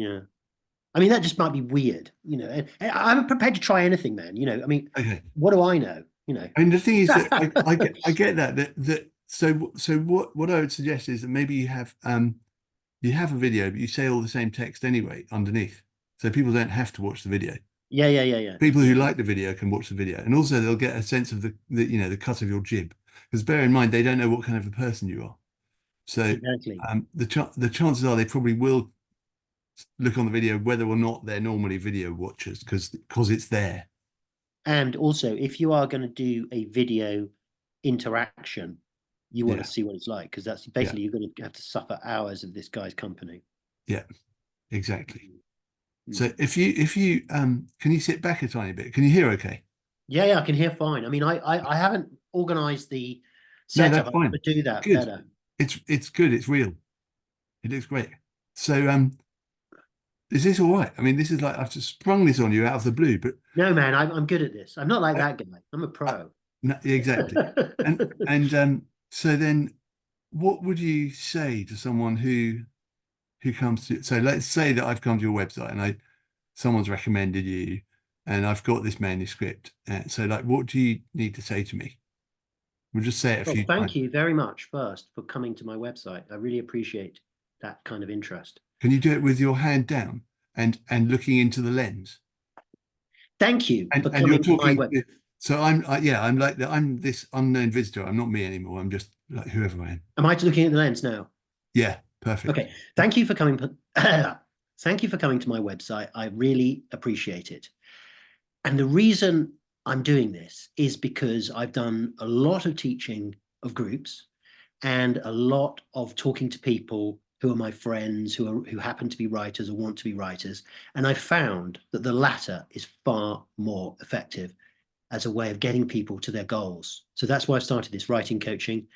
Yeah. I mean, that just might be weird, and I'm prepared to try anything, man. I mean, Okay. what do I know? I mean, the thing is that I get that so what I would suggest is that maybe you have a video, but you say all the same text anyway underneath, so people don't have to watch the video. Yeah, yeah, yeah, yeah, People who yeah. like the video can watch the video, and also they'll get a sense of the cut of your jib, because bear in mind they don't know what kind of a person you are. So Exactly. the chances are they probably will look on the video whether or not they're normally video watchers, because it's there. And also, if you are going to do a video interaction, you want to Yeah, see what it's like, because that's yeah, basically you're going to have to suffer hours of this guy's company. yeah, exactly. So Mm. if you can you sit back a tiny bit? Can you hear okay? Yeah, yeah, I can hear fine. I mean, I haven't organized the No, setup. that's I fine. could do that Good. better. It's good. It's real. It looks great. So is this all right? I mean, this is like I've just sprung this on you out of the blue, but No, man, I'm good at this. I'm not like uh, that guy. I'm a pro. no, exactly. And so then what would you say to someone who comes to, so let's say that I've come to your website and I someone's recommended you and I've got this manuscript. So like what do you need to say to me? We'll just say it a Well, few thank times. you very much first for coming to my website. I really appreciate that kind of interest. Can you do it with your hand down and looking into the lens? Thank you for And you're coming to my talking web. so yeah, I'm like I'm this unknown visitor. I'm not me anymore. I'm just like whoever I am. Am I looking at the lens now? Yeah, perfect. Okay. Thank you for coming. Thank you for coming to my website. I really appreciate it. And the reason I'm doing this is because I've done a lot of teaching of groups and a lot of talking to people who are my friends who happen to be writers or want to be writers. And I found that the latter is far more effective as a way of getting people to their goals. So that's why I started this writing coaching,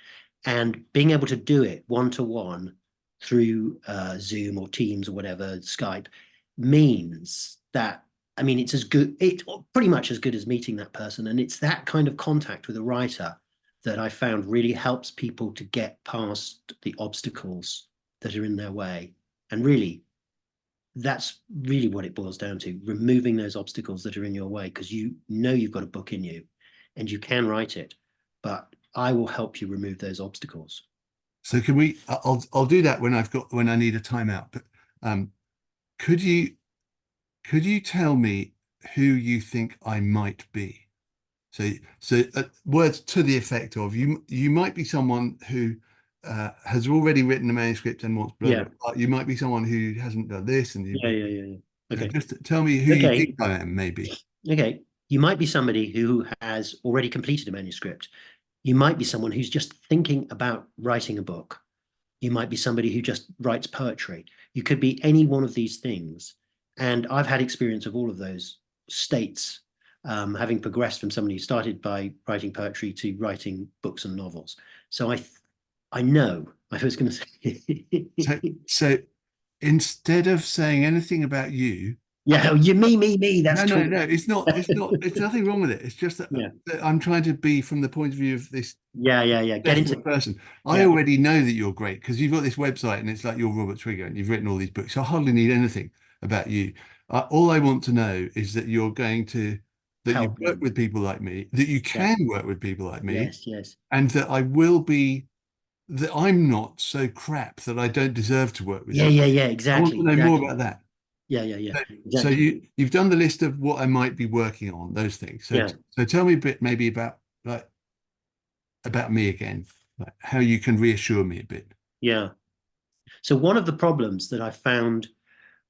and being able to do it one to one through Zoom or Teams or whatever, Skype, means that, I mean, it's as good, it's pretty much as good as meeting that person. And it's that kind of contact with a writer that I found really helps people to get past the obstacles that are in their way. And really, that's really what it boils down to, removing those obstacles that are in your way, because you know you've got a book in you and you can write it, but I will help you remove those obstacles. So can we I'll do that when I need a timeout. But um could you tell me who you think I might be? So words to the effect of you might be someone who has already written a manuscript and wants blah, blah, Yeah, blah. You might be someone who hasn't done this and yeah, yeah, yeah, yeah. so Okay, just tell me who you think okay, I am, maybe. okay. You might be somebody who has already completed a manuscript. You might be someone who's just thinking about writing a book. You might be somebody who just writes poetry. You could be any one of these things. And I've had experience of all of those states, having progressed from somebody who started by writing poetry to writing books and novels. So I know, I was going to So say, so instead of saying anything about you, yeah, you, me, that's no, Twigger. it's nothing wrong with it. It's just Yeah, that I'm trying to be from the point of view of this yeah, yeah, yeah. Get into, definite person. I yeah, already know that you're great because you've got this website and it's like you're Robert Twigger and you've written all these books. So I hardly need anything about you. All I want to know is that you're going to, that you help work them. with people like me, that you Yeah, can work with people like me, yes, yes. and that I will be, that I'm not so crap that I don't deserve to work with Yeah, you. yeah, yeah, I want exactly, to know more exactly. about that. Yeah, yeah, yeah, So exactly. you've done the list of what I might be working on, those things. So Yeah, so tell me a bit maybe like about me again, like how you can reassure me a bit. yeah. So one of the problems that I found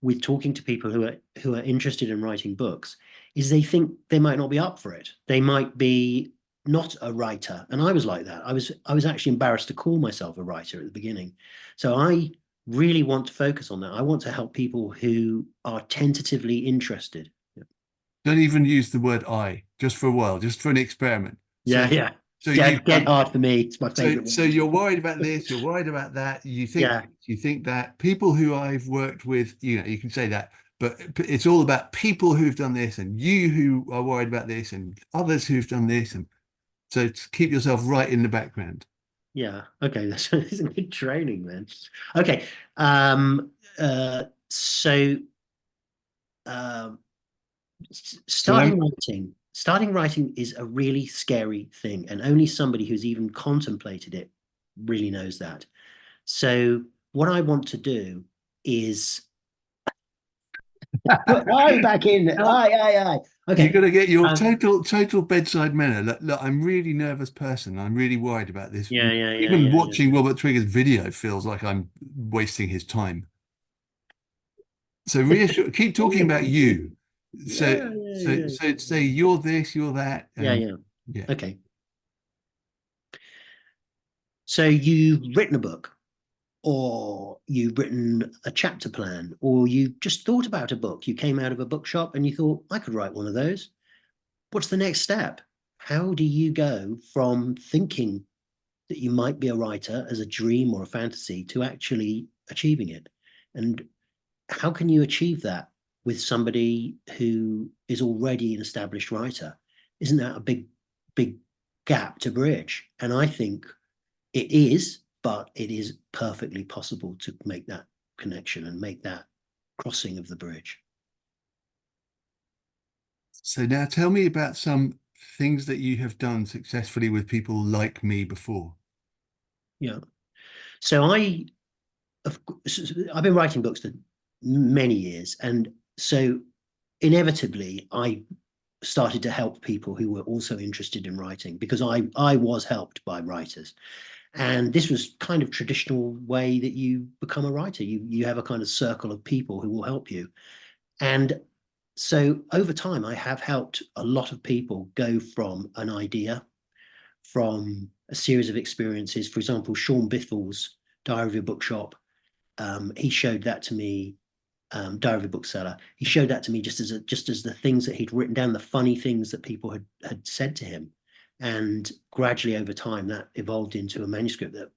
with talking to people who are interested in writing books is they think they might not be up for it. They might be not a writer. And I was like that. I was actually embarrassed to call myself a writer at the beginning. So I really want to focus on that. I want to help people who are tentatively interested. Don't even use the word I just for a while, just for an experiment. Yeah, So yeah. so Dead, you've dead done hard for me. It's my favorite so word. you're worried about this, you're worried about that, Yeah, you think that people who I've worked with, you can say that, but it's all about people who've done this and you who are worried about this and others who've done this. And so to keep yourself right in the background. yeah. Okay, that's good training, man. Okay. Um, So um, So starting writing is a really scary thing, and only somebody who's even contemplated it really knows that. So what I want to do is put I back in. Aye. you're Okay. going to get your Um, total bedside manner. Look, I'm really nervous person. I'm really worried about this. Even yeah. watching Robert Twigger's video feels like I'm wasting his time. So reassure, keep talking about you. So so say you're this, you're that, and Yeah. yeah. Okay. So you've written a book, or you've written a chapter plan, or you just thought about a book. You came out of a bookshop and you thought, I could write one of those. What's the next step? How do you go from thinking that you might be a writer as a dream or a fantasy to actually achieving it? And how can you achieve that with somebody who is already an established writer? Isn't that a big gap to bridge? And I think it is, but it is perfectly possible to make that connection and make that crossing of the bridge. So now tell me about some things that you have done successfully with people like me before. Yeah. So I've been writing books for many years, and so inevitably I started to help people who were also interested in writing, because I was helped by writers. And this was kind of traditional way that you become a writer. You have a kind of circle of people who will help you. And so over time, I have helped a lot of people go from an idea, from a series of experiences. For example, Sean Biffle's Diary of a Bookshop. He showed that to me. Diary of a Bookseller. He showed that to me just as the things that he'd written down, the funny things that people had said to him, and gradually over time that evolved into a manuscript that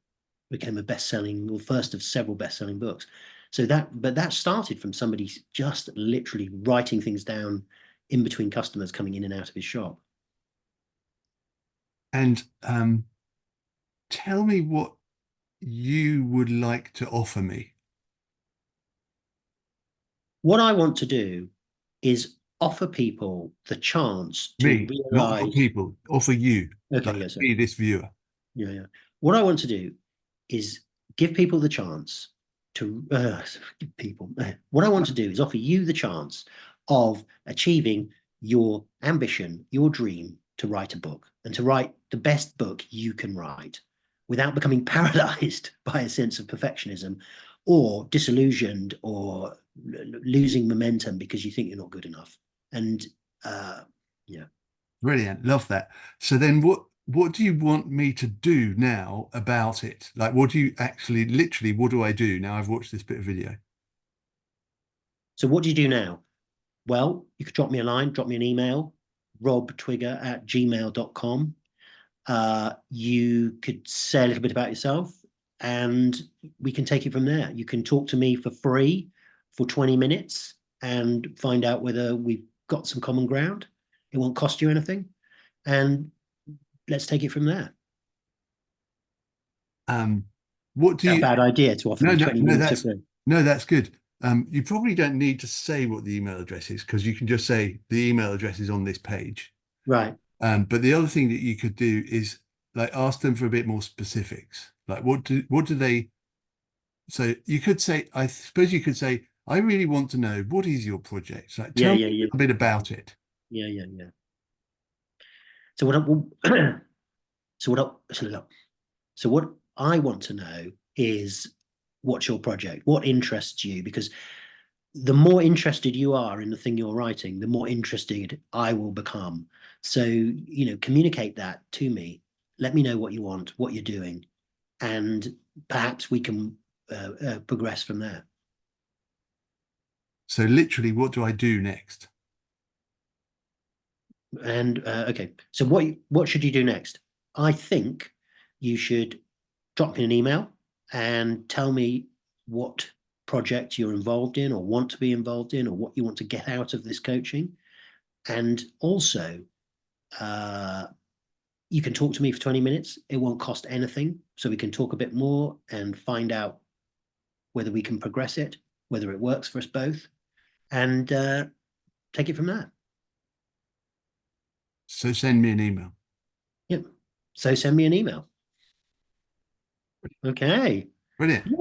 became a best-selling, or first of several best-selling books. But that started from somebody just literally writing things down in between customers coming in and out of his shop. And tell me what you would like to offer me. What I want to do is offer people the chance to Me, not offer realize. people, offer you, Okay, like yes, me, this viewer. yeah. What I want to do is give people the chance to give people. What I want to do is offer you the chance of achieving your ambition, your dream to write a book, and to write the best book you can write without becoming paralyzed by a sense of perfectionism, or disillusioned, or losing momentum because you think you're not good enough. And uh, yeah. Brilliant, love that. So then what do you want me to do now about it? Like what do you actually literally what do I do now I've watched this bit of video? So what do you do now? Well, you could drop me a line, drop me an email, robtwigger@gmail.com. You could say a little bit about yourself, and we can take it from there. You can talk to me for free for 20 minutes and find out whether we've got some common ground. It won't cost you anything. And let's take it from there. Um what do A you bad idea to offer me 20 minutes of free. no, that's good. You probably don't need to say what the email address is because you can just say the email address is on this page. Right. But the other thing that you could do is like ask them for a bit more specifics. Like what do they so you could say, I suppose you could say, I really want to know what is your project? Like tell me Yeah. a bit about it. Yeah. So what I, so what I, so what I want to know is, what's your project? What interests you? Because the more interested you are in the thing you're writing, the more interested I will become. So, communicate that to me. Let me know what you want, what you're doing, and perhaps we can progress from there. So literally, what do I do next? And okay, so what should you do next? I think you should drop me an email and tell me what project you're involved in, or want to be involved in, or what you want to get out of this coaching. And also, uh, you can talk to me for 20 minutes. It won't cost anything. So we can talk a bit more and find out whether we can progress it. whether it works for us both, and take it from there. So send me an email. Yep. So send me an email. Okay. Brilliant.